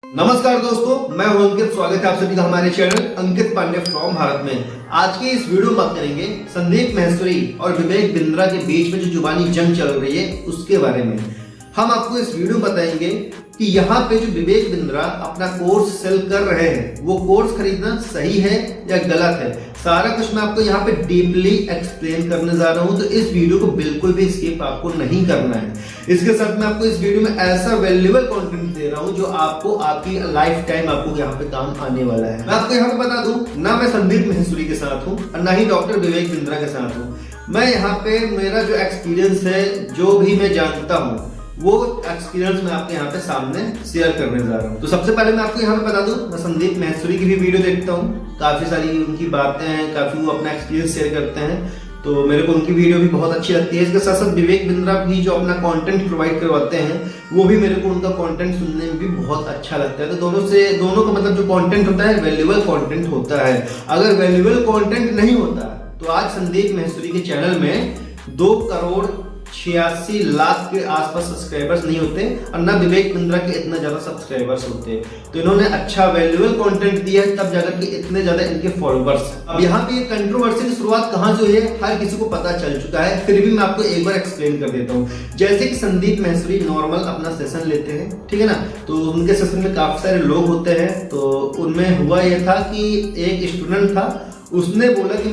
नमस्कार दोस्तों, मैं हूं अंकित। स्वागत है आप सभी का हमारे चैनल अंकित पांडे फ्रॉम भारत में। आज के इस वीडियो में बात करेंगे संदीप माहेश्वरी और विवेक बिंद्रा के बीच में जो जुबानी जंग चल रही है उसके बारे में। हम आपको इस वीडियो में बताएंगे कि यहाँ पे जो विवेक बिंद्रा अपना कोर्स सेल कर रहे हैं वो कोर्स खरीदना सही है या गलत है। सारा कुछ मैं आपको यहाँ पे डीपली एक्सप्लेन करने जा रहा हूँ, तो इस वीडियो को बिल्कुल भी स्किप आपको नहीं करना है। इसके साथ मैं आपको इस वीडियो में ऐसा वैल्यूएबल कंटेंट दे रहा हूँ जो आपको आपकी लाइफ टाइम आपको यहाँ पे काम आने वाला है। मैं आपको यहाँ पे बता दूं, ना मैं संदीप माहेश्वरी के साथ हूँ और ना ही डॉक्टर विवेक बिंद्रा के साथ हूँ। मैं यहाँ पे मेरा जो एक्सपीरियंस है, जो भी मैं जानता हूँ वो एक्सपीरियंस मैं आपके यहाँ पे सामने शेयर करने जा रहा हूँ। तो सबसे पहले मैं आपको यहाँ पे बता दूं, मैं संदीप माहेश्वरी की भी वीडियो देखता हूँ, काफी सारी उनकी बातें हैं, काफी वो अपना एक्सपीरियंस शेयर करते हैं, तो मेरे को उनकी वीडियो भी बहुत अच्छी लगती है। इसके साथ साथ विवेक बिंद्रा भी जो अपना कंटेंट प्रोवाइड करवाते हैं वो भी मेरे को उनका कंटेंट सुनने में भी बहुत अच्छा लगता है। तो दोनों का मतलब जो कंटेंट होता है वैल्यूएबल कंटेंट होता है। अगर वैल्यूएबल कंटेंट नहीं होता तो आज संदीप माहेश्वरी के चैनल में 2,86,00,000 के आसपास सब्सक्राइबर्स नहीं होते और ना विवेक बिंद्रा के इतना ज्यादा सब्सक्राइबर्स होते। तो इन्होंने अच्छा वैल्यूएबल कंटेंट दिया है, तब जाकर के इतने ज्यादा इनके फॉलोअर्स। अब यहाँ पे कंट्रोवर्सी की शुरुआत कहाँ से हुई है हर किसी को पता चल चुका है, फिर भी मैं आपको एक बार एक्सप्लेन कर देता हूँ। जैसे कि संदीप माहेश्वरी नॉर्मल अपना सेशन लेते हैं, ठीक है ना, तो उनके सेशन में काफी सारे लोग होते हैं। तो उनमें हुआ यह था कि एक स्टूडेंट था, उसने बोला कि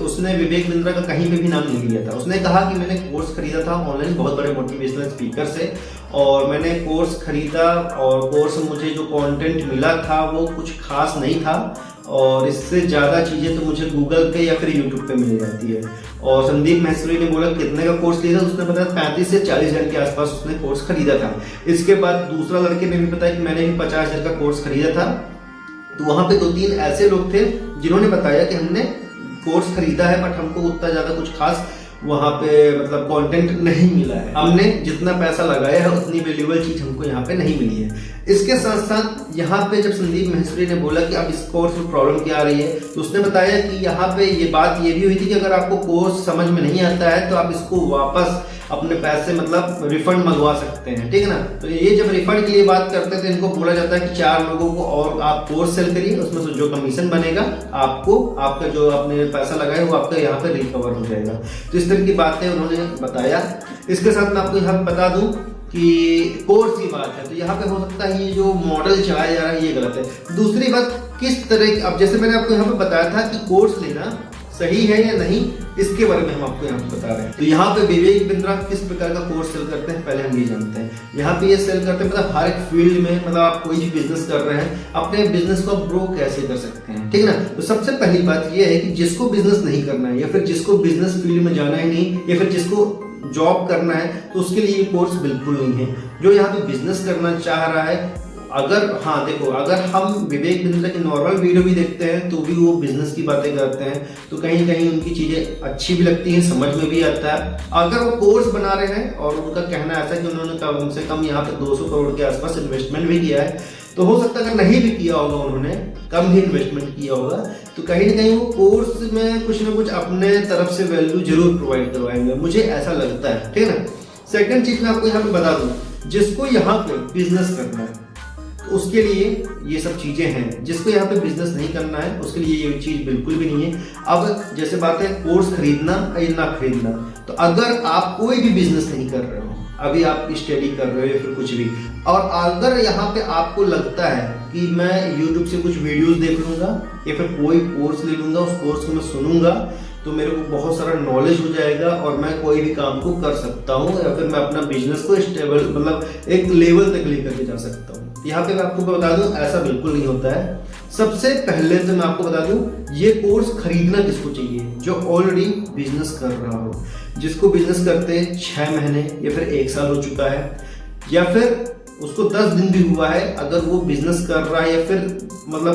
उसने विवेक बिंद्रा का कहीं पे भी नाम नहीं लिया था। उसने कहा कि मैंने कोर्स खरीदा था ऑनलाइन बहुत बड़े मोटिवेशनल स्पीकर से, और मैंने कोर्स खरीदा और कोर्स में मुझे जो कंटेंट मिला था वो कुछ खास नहीं था, और इससे ज्यादा चीजें तो मुझे गूगल पे या फिर यूट्यूब पे मिल जाती है। और संदीप माहेश्वरी ने बोला कितने का कोर्स लिया था, उसने बताया 35 से 40 हजार के आसपास उसने कोर्स खरीदा था। इसके बाद दूसरा लड़के ने भी बताया कि मैंने भी 50 हजार का कोर्स खरीदा था। तो वहां पे 2-3 ऐसे लोग थे जिन्होंने बताया कि हमने कोर्स खरीदा है बट हमको उतना ज्यादा कुछ खास वहां पे कंटेंट नहीं मिला है, हमने जितना पैसा लगाया है उतनी वैल्यूएबल चीज हमको यहाँ पे नहीं मिली है। इसके साथ साथ यहाँ पे जब संदीप माहेश्वरी ने बोला कि अब इस कोर्स में प्रॉब्लम क्या आ रही है, तो उसने बताया कि यहाँ पे ये बात ये भी हुई थी कि अगर आपको कोर्स समझ में नहीं आता है तो आप इसको वापस अपने पैसे रिफंड मंगवा सकते हैं, ठीक है ना। तो ये जब रिफंड के लिए बात करते हैं तो इनको बोला जाता है कि 4 लोगों को और आप कोर्स सेल करिए, उसमें से जो कमीशन बनेगा आपको आपका जो आपने पैसा लगाया वो आपका यहाँ पे रिकवर हो जाएगा। तो इस तरह की बातें उन्होंने बताया। इसके साथ मैं आपको यहाँ बता दूं कि कोर्स की बात है तो यहाँ पे हो सकता है ये जो मॉडल चलाया जा रहा है ये गलत है। दूसरी बात, किस तरह की, अब जैसे मैंने आपको यहाँ पे बताया था कि कोर्स लेना सही है या नहीं, इसके बारे में हम आपको यहाँ पे बता रहे हैं। तो यहाँ पे विवेक बिंद्रा किस प्रकार का कोर्स सेल करते हैं पहले हम ये जानते हैं। यहाँ पे ये सेल करते हैं हर एक फील्ड में, आप कोई भी बिजनेस कर रहे हैं, अपने बिजनेस को ग्रो कैसे कर सकते हैं, ठीक है ना। तो सबसे पहली बात ये है कि जिसको बिजनेस नहीं करना है या फिर जिसको बिजनेस फील्ड में जाना ही नहीं या फिर जिसको जॉब करना है, तो उसके लिए ये कोर्स बिल्कुल नहीं है। जो यहाँ पे बिजनेस करना चाह रहा है, अगर हम विवेक बिंद्रा की नॉर्मल वीडियो भी देखते हैं तो भी वो बिजनेस की बातें करते हैं, तो कहीं कहीं उनकी चीजें अच्छी भी लगती हैं, समझ में भी आता है। अगर वो कोर्स बना रहे हैं और उनका कहना ऐसा है कि उन्होंने कम से कम यहाँ पे 200 करोड़ के आसपास इन्वेस्टमेंट भी किया है, तो हो सकता है अगर नहीं भी किया होगा, उन्होंने कम ही इन्वेस्टमेंट किया होगा, तो कहीं ना कहीं वो कोर्स में कुछ ना कुछ अपने तरफ से वैल्यू जरूर प्रोवाइड करवाएंगे, मुझे ऐसा लगता है, ठीक है ना। सेकंड चीज मैं आपको यहाँ पे बता दूं, जिसको यहाँ पे बिजनेस करना है उसके लिए ये सब चीजें हैं, जिसको यहाँ पे बिजनेस नहीं करना है उसके लिए ये चीज बिल्कुल भी नहीं है। अब जैसे बात है कोर्स खरीदना या ना खरीदना, तो अगर आप कोई भी बिजनेस नहीं कर रहे हो, अभी आप स्टडी कर रहे हो या फिर कुछ भी, और अगर यहाँ पे आपको लगता है कि मैं यूट्यूब से कुछ वीडियोस देख लूंगा या फिर कोई कोर्स ले लूंगा, उस कोर्स को मैं सुनूंगा तो मेरे को बहुत सारा नॉलेज हो जाएगा और मैं कोई भी काम को कर सकता हूँ या फिर मैं अपना बिजनेस को स्टेबल एक लेवल तक लेकर के जा सकता हूँ, यहाँ पे मैं आपको बता दूं ऐसा बिल्कुल नहीं होता है। सबसे पहले तो मैं आपको बता दूं, ये कोर्स खरीदना किसको चाहिए, जो ऑलरेडी बिजनेस कर रहा हो, जिसको बिजनेस करते 6 महीने या फिर 1 साल हो चुका है, या फिर उसको 10 दिन भी हुआ है, अगर वो बिजनेस कर रहा है या फिर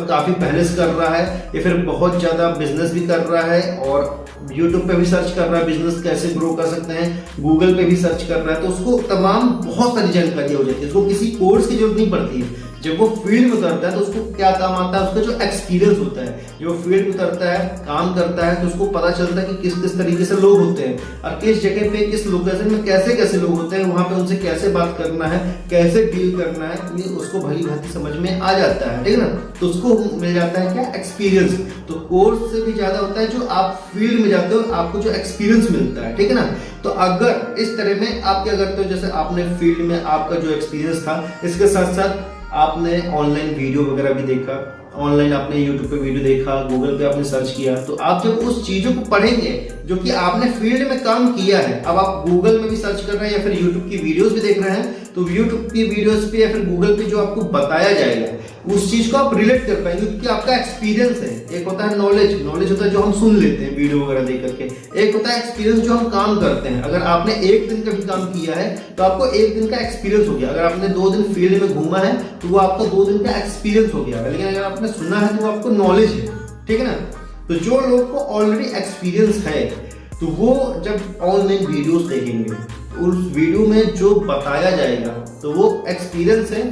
काफी पहले से कर रहा है या फिर बहुत ज्यादा बिजनेस भी कर रहा है और यूट्यूब पे भी सर्च कर रहा है बिजनेस कैसे ग्रो कर सकते हैं, गूगल पे भी सर्च कर रहा है, तो उसको तमाम बहुत सारी जानकारी हो जाती है, उसको किसी कोर्स की जरूरत नहीं पड़ती है। जब वो फील्ड में उतरता है तो उसको क्या काम आता है, उसका जो एक्सपीरियंस होता है। जब वो फील्ड में उतरता है, काम करता है, तो उसको पता चलता है कि किस किस तरीके से लोग होते हैं और किस जगह पे किस लोकेशन में कैसे कैसे लोग होते हैं, वहां पे उनसे कैसे बात करना है, कैसे डील करना है, ये उसको भली भांति समझ में आ जाता है, ठीक है ना। तो उसको मिल जाता है क्या, एक्सपीरियंस। तो कोर्स से भी ज्यादा होता है जो आप फील्ड में जाते हो, आपको जो एक्सपीरियंस मिलता है, ठीक है ना। तो अगर इस तरह में आप क्या करते हो, जैसे आपने फील्ड में आपका जो एक्सपीरियंस था, इसके साथ साथ आपने ऑनलाइन वीडियो वगैरह भी देखा, ऑनलाइन आपने यूट्यूब पे वीडियो देखा, गूगल पे आपने सर्च किया, तो आप जब उस चीजों को पढ़ेंगे जो कि आपने फील्ड में काम किया है, अब आप गूगल में भी सर्च कर रहे हैं या फिर यूट्यूब की वीडियोस भी देख रहे हैं, तो यूट्यूब की वीडियोस पे या फिर गूगल पे जो आपको बताया जाएगा उस चीज को आप रिलेट कर पाएंगे, क्योंकि आपका एक्सपीरियंस है। एक होता है नॉलेज, नॉलेज होता है जो हम सुन लेते हैं वीडियो वगैरह देख करके, एक होता है एक्सपीरियंस जो हम काम करते हैं। अगर आपने एक दिन का भी काम किया है तो आपको एक दिन का एक्सपीरियंस हो गया। अगर आपने 2 दिन फील्ड में घूमा है तो वो आपका 2 दिन का एक्सपीरियंस हो गया। लेकिन अगर आपने सुना है तो वो आपको नॉलेज है, ठीक है ना। तो जो लोग को ऑलरेडी एक्सपीरियंस है तो वो जब ऑनलाइन वीडियोस देखेंगे तो उस वीडियो में जो बताया जाएगा तो वो एक्सपीरियंस है।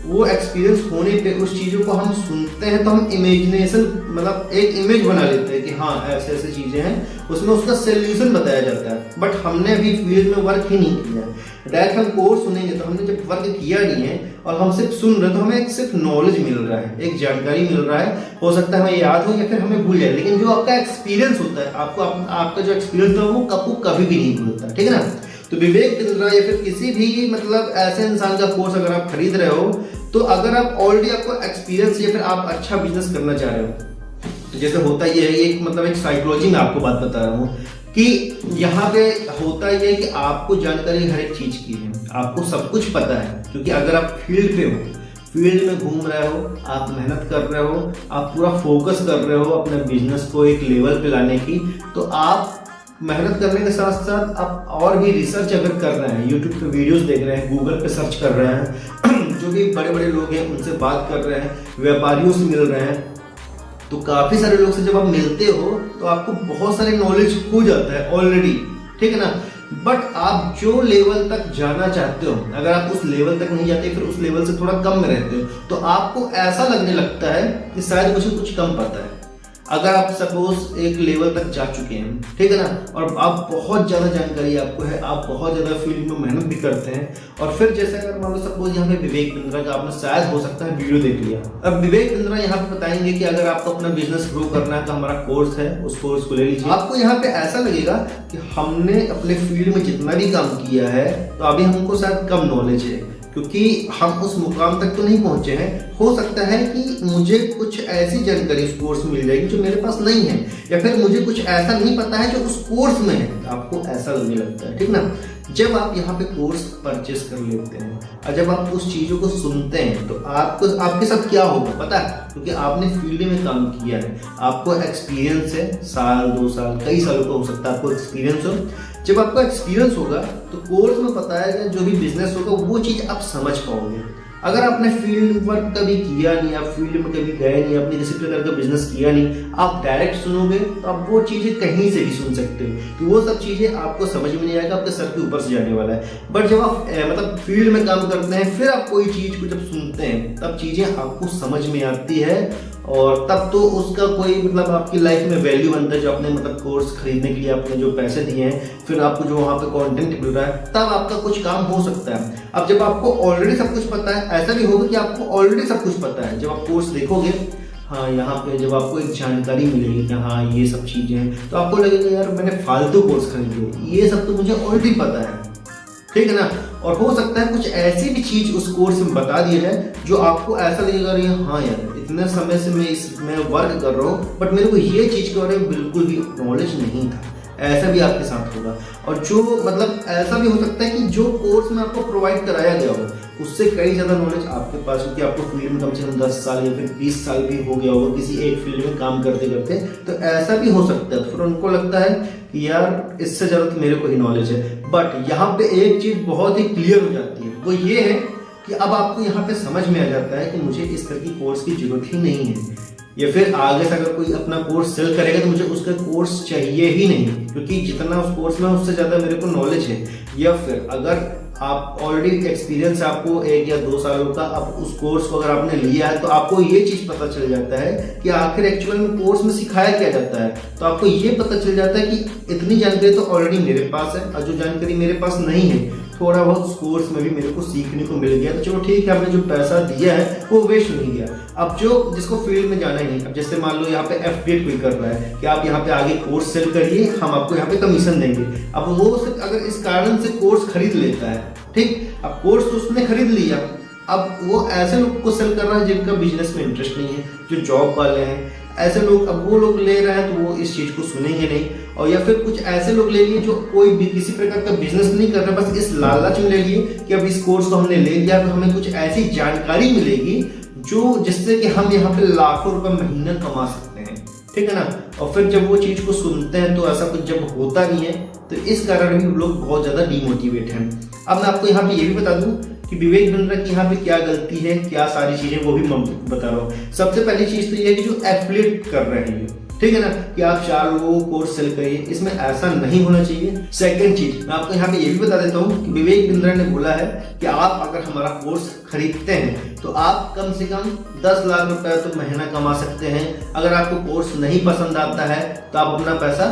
वो एक्सपीरियंस होने पे उस चीजों को हम सुनते हैं तो हम इमेजिनेशन, मतलब एक इमेज बना लेते हैं कि हाँ ऐसे ऐसे चीजें हैं, उसमें उसका सोल्यूशन बताया जाता है। बट हमने अभी फील्ड में वर्क ही नहीं किया है। डायरेक्ट हम कोर्स सुनेंगे तो हमने जब वर्क किया नहीं है और हम सिर्फ सुन रहे हैं तो हमें एक सिर्फ नॉलेज मिल रहा है, एक जानकारी मिल रहा है। हो सकता है हमें याद हो या फिर हमें भूल जाए, लेकिन जो आपका एक्सपीरियंस होता है, आपको आपका जो एक्सपीरियंस था वो कभी भी नहीं भूलता, ठीक है ना। तो विवेक बिंद्रा या फिर किसी भी मतलब ऐसे इंसान का कोर्स अगर आप खरीद रहे हो, तो अगर आप ऑलरेडी आपको एक्सपीरियंस या फिर आप अच्छा बिजनेस करना चाह रहे हो, तो जैसे होता ये है, एक मतलब एक साइकोलॉजी में आपको बात बता रहा हूँ कि यहाँ पे होता ये है कि आपको जानकारी हर एक चीज की है, आपको सब कुछ पता है। क्योंकि अगर आप फील्ड पे हो, फील्ड में घूम रहे हो, आप मेहनत कर रहे हो, आप पूरा फोकस कर रहे हो अपने बिजनेस को एक लेवल पे लाने की, तो आप मेहनत करने के साथ साथ आप और भी रिसर्च अगर कर रहे हैं, यूट्यूब पे वीडियोस देख रहे हैं, गूगल पे सर्च कर रहे हैं, जो भी बड़े बड़े लोग हैं उनसे बात कर रहे हैं, व्यापारियों से मिल रहे हैं, तो काफी सारे लोग से जब आप मिलते हो तो आपको बहुत सारे नॉलेज हो जाता है ऑलरेडी, ठीक है ना। बट आप जो लेवल तक जाना चाहते हो, अगर आप उस लेवल तक नहीं जाते, फिर उस लेवल से थोड़ा कम में रहते हो, तो आपको ऐसा लगने लगता है कि शायद मुझे कुछ कम पता है। अगर आप सपोज एक लेवल तक जा चुके हैं, ठीक है ना, और आप बहुत ज्यादा जानकारी आपको है, आप बहुत ज्यादा फील्ड में मेहनत भी करते हैं, और फिर जैसे अगर मान लो सपोज यहाँ पे विवेक बिंद्रा का आपने शायद हो सकता है वीडियो देख लिया। अब विवेक बिंद्रा यहाँ पे बताएंगे कि अगर आपको अपना बिजनेस ग्रो करना है तो हमारा कोर्स है, उस कोर्स को ले लीजिए। आपको यहाँ पे ऐसा लगेगा कि हमने अपने फील्ड में जितना भी काम किया है तो अभी हमको शायद कम नॉलेज है, क्योंकि हम उस मुकाम तक तो नहीं पहुंचे हैं। हो सकता है कि मुझे कुछ ऐसी जानकारी उस कोर्स में मिल जाएगी जो मेरे पास नहीं है, या फिर मुझे कुछ ऐसा नहीं पता है जो उस कोर्स में है। आपको ऐसा लगने लगता है, ठीक ना। जब आप यहाँ पे कोर्स परचेस कर लेते हैं और जब आप उस चीजों को सुनते हैं तो आपको आपके साथ क्या होगा पता है, क्योंकि आपने फील्ड में काम किया है, आपको एक्सपीरियंस है, साल 2 साल कई सालों का हो सकता है आपको एक्सपीरियंस हो। जब आपका एक्सपीरियंस होगा तो कोर्स में बताया गया जो भी बिजनेस होगा वो चीज आप समझ पाओगे। अगर आपने फील्ड वर्क कभी किया नहीं, आप फील्ड में कभी गए नहीं, आपने किसी प्रकार का बिजनेस किया नहीं, आप डायरेक्ट सुनोगे तो आप वो चीजें कहीं से भी सुन सकते हो, तो वो सब चीजें आपको समझ में नहीं आएगा, आपके सर के ऊपर से जाने वाला है। बट जब आप मतलब फील्ड में काम करते हैं, फिर आप कोई चीज को जब सुनते हैं तब चीजें आपको समझ में आती है, और तब तो उसका कोई मतलब आपकी लाइफ में वैल्यू बनता है। जो आपने मतलब कोर्स खरीदने के लिए आपने जो पैसे दिए हैं, फिर आपको जो वहाँ पे कंटेंट मिल रहा है, तब आपका कुछ काम हो सकता है। अब जब आपको ऑलरेडी सब कुछ पता है, ऐसा भी होगा कि आपको ऑलरेडी सब कुछ पता है, जब आप कोर्स देखोगे, हाँ यहाँ पे जब आपको एक जानकारी मिलेगी कि हाँ ये सब चीजें हैं, तो आपको लगेगा यार मैंने फालतू कोर्स खरीद लिया, ये सब तो मुझे ऑलरेडी पता है, ठीक है ना। और हो सकता है कुछ ऐसी भी चीज उस कोर्स में बता दी जाए जो आपको ऐसा लगेगा हाँ यार इतने समय से मैं इसमें वर्क कर रहा हूँ, बट मेरे को ये चीज के बारे में बिल्कुल भी नॉलेज नहीं था। ऐसा भी आपके साथ होगा। और जो मतलब ऐसा भी हो सकता है कि जो कोर्स में आपको प्रोवाइड कराया गया हो उससे कई ज़्यादा नॉलेज आपके पास हो, कि आपको फील्ड में कम से कम 10 साल या फिर 20 साल भी हो गया होगा किसी एक फील्ड में काम करते करते, तो ऐसा भी हो सकता है। फिर उनको लगता है कि यार इससे ज़्यादा तो मेरे को ही नॉलेज है। बट यहाँ पे एक चीज़ बहुत ही क्लियर हो जाती है, वो ये है कि अब आपको यहाँ पे समझ में आ जाता है कि मुझे इस तरह की कोर्स की जरूरत ही नहीं है, या फिर आगे से अगर कोई अपना कोर्स सेल करेगा तो मुझे उसका कोर्स चाहिए ही नहीं, क्योंकि जितना उस कोर्स में उससे ज़्यादा मेरे को नॉलेज है। या फिर अगर आप ऑलरेडी एक्सपीरियंस है आपको 1 या 2 सालों का, अब उस कोर्स को अगर आपने लिया है तो आपको ये चीज पता चल जाता है कि आखिर एक्चुअल में कोर्स में सिखाया क्या जाता है। तो आपको ये पता चल जाता है कि इतनी जानकारी तो ऑलरेडी मेरे पास है और जो जानकारी मेरे पास नहीं है थोड़ा बहुत उस कोर्स में भी मेरे को सीखने को मिल गया, तो चलो ठीक है, आपने जो पैसा दिया है वो वेस्ट नहीं गया। अब जो जिसको फील्ड में जाना ही नहीं, अब जैसे मान लो यहाँ पे एफिलिएट कोई कर रहा है कि आप यहाँ पे आगे कोर्स सेल करिए, हम आपको यहाँ पे कमीशन देंगे। अब वो सिर्फ अगर इस कारण से कोर्स खरीद लेता है, ठीक, अब कोर्स तो उसने खरीद लिया, अब वो ऐसे लोग को सेल कर रहा है जिनका बिजनेस में इंटरेस्ट नहीं है, जो जॉब वाले हैं, ऐसे लोग, अब वो लोग ले रहे हैं तो वो इस चीज को सुनेंगे नहीं। और या फिर कुछ ऐसे लोग ले लिए जो कोई भी किसी प्रकार का बिजनेस नहीं कर रहे, बस इस लालच में ले लिए कि अब इस कोर्स को हमने ले लिया तो हमें कुछ ऐसी जानकारी मिलेगी जो जिससे कि हम यहाँ पे लाखों रुपए महीना कमा सकते हैं, ठीक है ना। और फिर जब वो चीज को सुनते हैं तो ऐसा कुछ जब होता नहीं है तो इस कारण भी लोग बहुत ज्यादा डिमोटिवेट हैं। अब मैं आपको यहाँ पे ये भी बता दूं कि विवेक बिंद्रा की यहाँ पे क्या गलती है, क्या सारी चीजें, वो भी मैं बता रहा हूँ। सबसे पहली चीज तो ये है कि जो एफिलिएट कर रहे हैं, ठीक है ना, कि आप 4 लोगों को कोर्स सेल करिए, इसमें ऐसा नहीं होना चाहिए। सेकंड चीज मैं आपको यहाँ पे ये भी बता देता हूँ कि विवेक बिंद्रा ने बोला है कि आप अगर हमारा कोर्स खरीदते हैं तो आप कम से कम 10 लाख रुपए तो महीना कमा सकते हैं। अगर आपको कोर्स नहीं पसंद आता है तो आप अपना पैसा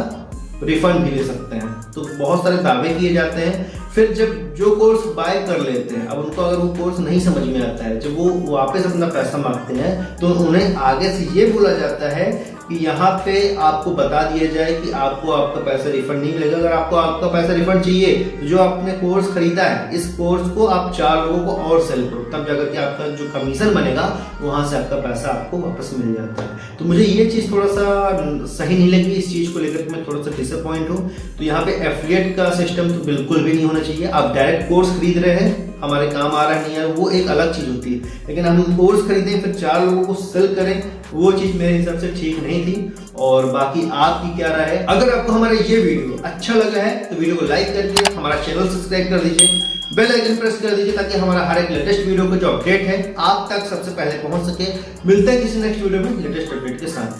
रिफंड भी ले सकते हैं। तो बहुत सारे दावे किए जाते हैं, फिर जब जो कोर्स बाय कर लेते हैं, अब उनको अगर वो कोर्स नहीं समझ में आता है, जब वो वापस अपना पैसा मांगते हैं तो उन्हें आगे से ये बोला जाता है कि यहाँ पे आपको बता दिया जाए कि आपको आपका पैसा रिफंड नहीं मिलेगा। अगर आपको आपका पैसा रिफंड चाहिए तो जो आपने कोर्स खरीदा है इस कोर्स को आप 4 लोगों को और सेल करो, तब जाकर के आपका जो कमीशन बनेगा वहां से आपका पैसा आपको वापस मिल जाता है। तो मुझे ये चीज थोड़ा सा सही नहीं लगी, इस चीज को लेकर मैं थोड़ा सा डिसअपॉइंट हूँ। तो यहाँ पे एफिलिएट का सिस्टम तो बिल्कुल भी नहीं होना चाहिए। आप डायरेक्ट कोर्स खरीद रहे हैं, हमारे काम आ रहा नहीं है, वो एक अलग चीज होती है, लेकिन हम कोर्स खरीदें फिर 4 लोगों को सेल करें, वो चीज मेरे हिसाब से ठीक नहीं थी। और बाकी आपकी क्या राय है? अगर आपको हमारा ये वीडियो अच्छा लगा है तो वीडियो को लाइक कर दीजिए, हमारा चैनल सब्सक्राइब कर दीजिए, बेल आइकन प्रेस कर दीजिए ताकि हमारा हर एक लेटेस्ट वीडियो का जो अपडेट है आप तक सबसे पहले पहुंच सके। मिलते हैं किसी नेक्स्ट वीडियो में लेटेस्ट अपडेट के साथ।